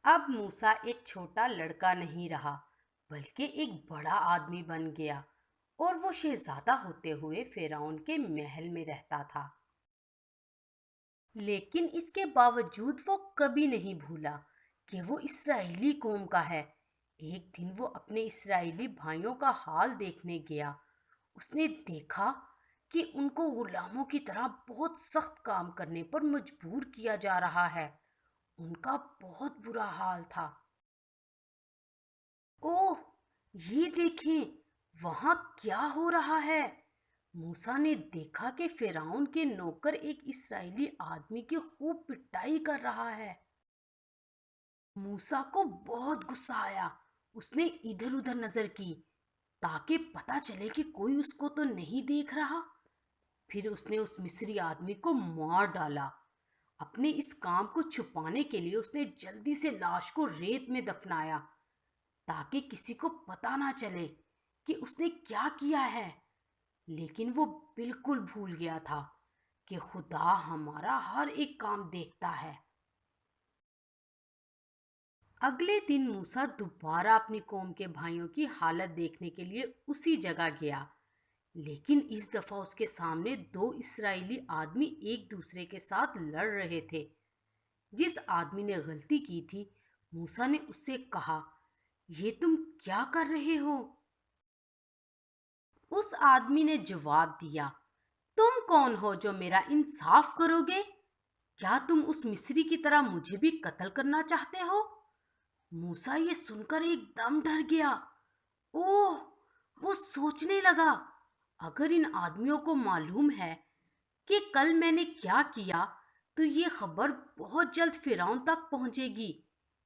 اب موسیٰ ایک چھوٹا لڑکا نہیں رہا بلکہ ایک بڑا آدمی بن گیا، اور وہ شہزادہ ہوتے ہوئے فرعون کے محل میں رہتا تھا۔ لیکن اس کے باوجود وہ کبھی نہیں بھولا کہ وہ اسرائیلی قوم کا ہے۔ ایک دن وہ اپنے اسرائیلی بھائیوں کا حال دیکھنے گیا۔ اس نے دیکھا کہ ان کو غلاموں کی طرح بہت سخت کام کرنے پر مجبور کیا جا رہا ہے۔ ان کا بہت برا حال تھا۔ اوہ، یہ دیکھیں، وہاں کیا ہو رہا ہے؟ موسیٰ نے دیکھا کہ فرعون کے نوکر ایک اسرائیلی آدمی کی خوب پٹائی کر رہا ہے۔ موسیٰ کو بہت غصہ آیا۔ اس نے ادھر ادھر نظر کی تاکہ پتہ چلے کہ کوئی اس کو تو نہیں دیکھ رہا۔ پھر اس نے اس مصری آدمی کو مار ڈالا۔ اپنے اس کام کو چھپانے کے لیے اس نے جلدی سے لاش کو ریت میں دفنایا تاکہ کسی کو پتہ نہ چلے کہ اس نے کیا کیا ہے۔ لیکن وہ بالکل بھول گیا تھا کہ خدا ہمارا ہر ایک کام دیکھتا ہے۔ اگلے دن موسیٰ دوبارہ اپنی قوم کے بھائیوں کی حالت دیکھنے کے لیے اسی جگہ گیا، لیکن اس دفعہ اس کے سامنے دو اسرائیلی آدمی ایک دوسرے کے ساتھ لڑ رہے تھے۔ جس آدمی نے غلطی کی تھی، موسیٰ نے اس سے کہا، یہ تم کیا کر رہے ہو؟ اس آدمی نے جواب دیا، تم کون ہو جو میرا انصاف کرو گے؟ کیا تم اس مصری کی طرح مجھے بھی قتل کرنا چاہتے ہو؟ موسیٰ یہ سن کر ایک دم ڈر گیا۔ اوہ، وہ سوچنے لگا، اگر ان آدمیوں کو معلوم ہے کہ کل میں نے کیا کیا تو یہ خبر بہت جلد فرعون تک پہنچے گی۔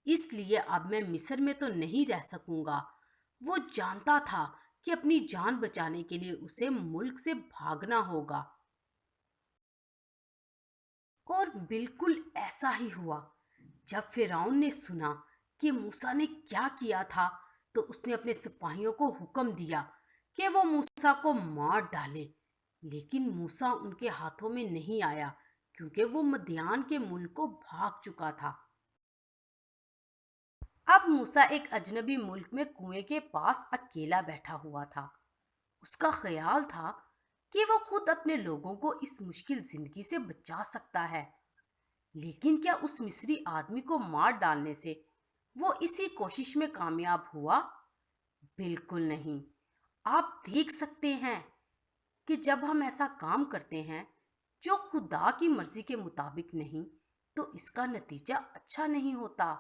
اس لیے اب میں مصر میں تو نہیں رہ سکوں گا۔ وہ جانتا تھا کہ اپنی جان بچانے کے لیے اسے ملک سے بھاگنا ہوگا۔ اور بالکل ایسا ہی ہوا۔ جب فرعون نے سنا کہ موسیٰ نے کیا کیا تھا تو اس نے اپنے سپاہیوں کو حکم دیا کہ وہ موسیٰ کو مار ڈالے، لیکن موسیٰ ان کے ہاتھوں میں نہیں آیا کیونکہ وہ مدیان کے ملک کو بھاگ چکا تھا۔ اب موسیٰ ایک اجنبی ملک میں کنویں کے پاس اکیلا بیٹھا ہوا تھا۔ اس کا خیال تھا کہ وہ خود اپنے لوگوں کو اس مشکل زندگی سے بچا سکتا ہے، لیکن کیا اس مصری آدمی کو مار ڈالنے سے وہ اسی کوشش میں کامیاب ہوا؟ بالکل نہیں۔ آپ دیکھ سکتے ہیں کہ جب ہم ایسا کام کرتے ہیں جو خدا کی مرضی کے مطابق نہیں تو اس کا نتیجہ اچھا نہیں ہوتا۔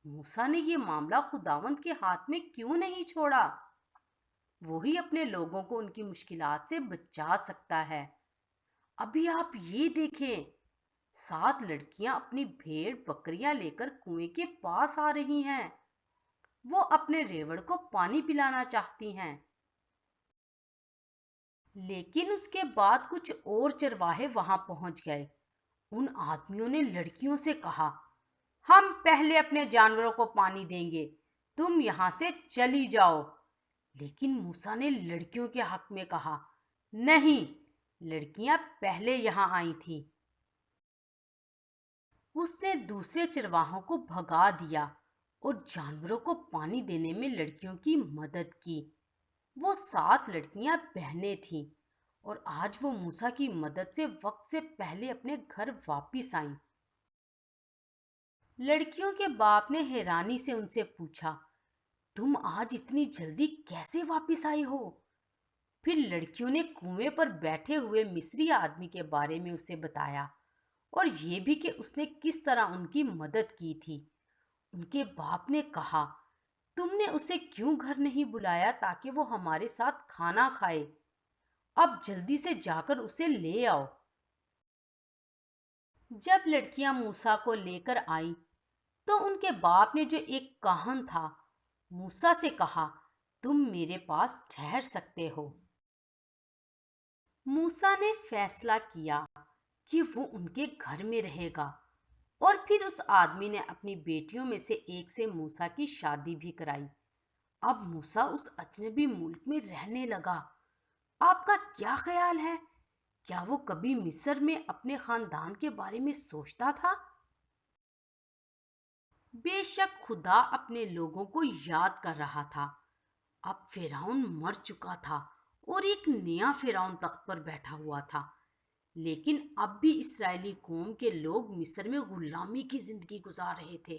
موسیٰ نے یہ معاملہ خداوند کے ہاتھ میں کیوں نہیں چھوڑا؟ وہی اپنے لوگوں کو ان کی مشکلات سے بچا سکتا ہے۔ ابھی آپ یہ دیکھیں، 7 لڑکیاں اپنی بھیڑ بکریاں لے کر کنویں کے پاس آ رہی ہیں۔ وہ اپنے ریوڑ کو پانی پلانا چاہتی ہیں، لیکن اس کے بعد کچھ اور چرواہے وہاں پہنچ گئے۔ ان آدمیوں نے لڑکیوں سے کہا، ہم پہلے اپنے جانوروں کو پانی دیں گے، تم یہاں سے چلی جاؤ۔ لیکن موسیٰ نے لڑکیوں کے حق میں کہا، نہیں، لڑکیاں پہلے یہاں آئی تھیں۔ اس نے دوسرے چرواہوں کو بھگا دیا اور جانوروں کو پانی دینے میں لڑکیوں کی مدد کی۔ وہ 7 لڑکیاں بہنیں تھیں اور آج وہ موسیٰ کی مدد سے وقت سے پہلے اپنے گھر واپس آئیں۔ لڑکیوں کے باپ نے حیرانی سے ان سے پوچھا، تم آج اتنی جلدی کیسے واپس آئی ہو؟ پھر لڑکیوں نے کنویں پر بیٹھے ہوئے مصری آدمی کے بارے میں اسے بتایا اور یہ بھی کہ اس نے کس طرح ان کی مدد کی تھی۔ ان کے باپ نے کہا، تم نے اسے کیوں گھر نہیں بلایا تاکہ وہ ہمارے ساتھ کھانا کھائے؟ اب جلدی سے جا کر اسے لے آؤ۔ جب لڑکیاں موسیٰ کو لے کر آئیں تو ان کے باپ نے جو ایک کاہن تھا موسیٰ سے کہا، تم میرے پاس ٹھہر سکتے ہو۔ موسیٰ نے فیصلہ کیا کہ وہ ان کے گھر میں رہے گا، اور پھر اس آدمی نے اپنی بیٹیوں میں سے ایک سے موسیٰ کی شادی بھی کرائی۔ اب موسیٰ اس اجنبی ملک میں رہنے لگا۔ آپ کا کیا خیال ہے؟ کیا وہ کبھی مصر میں اپنے خاندان کے بارے میں سوچتا تھا؟ بے شک خدا اپنے لوگوں کو یاد کر رہا تھا۔ اب فرعون مر چکا تھا اور ایک نیا فرعون تخت پر بیٹھا ہوا تھا۔ لیکن اب بھی اسرائیلی قوم کے لوگ مصر میں غلامی کی زندگی گزار رہے تھے۔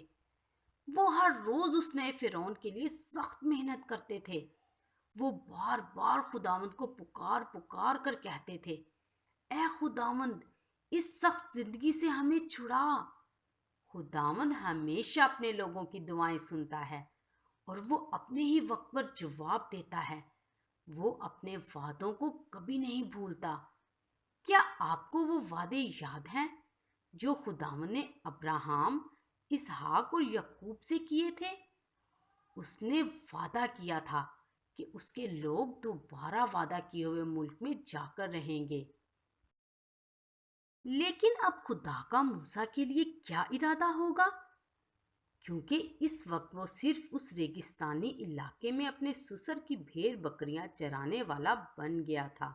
وہ ہر روز اس نئے فرعون کے لیے سخت محنت کرتے تھے۔ وہ بار بار خداوند کو پکار پکار کر کہتے تھے، اے خداوند، اس سخت زندگی سے ہمیں چھڑا۔ خداوند ہمیشہ اپنے لوگوں کی دعائیں سنتا ہے اور وہ اپنے ہی وقت پر جواب دیتا ہے۔ وہ اپنے وعدوں کو کبھی نہیں بھولتا۔ کیا آپ کو وہ وعدے یاد ہیں جو خداوند نے ابراہم، اسحاق اور یعقوب سے کیے تھے؟ اس نے وعدہ کیا تھا کہ اس کے لوگ دوبارہ وعدہ کیے ہوئے ملک میں جا کر رہیں گے۔ لیکن اب خدا کا موسیٰ کے لیے کیا ارادہ ہوگا؟ کیونکہ اس وقت وہ صرف اس ریگستانی علاقے میں اپنے سسر کی بھیڑ بکریاں چرانے والا بن گیا تھا۔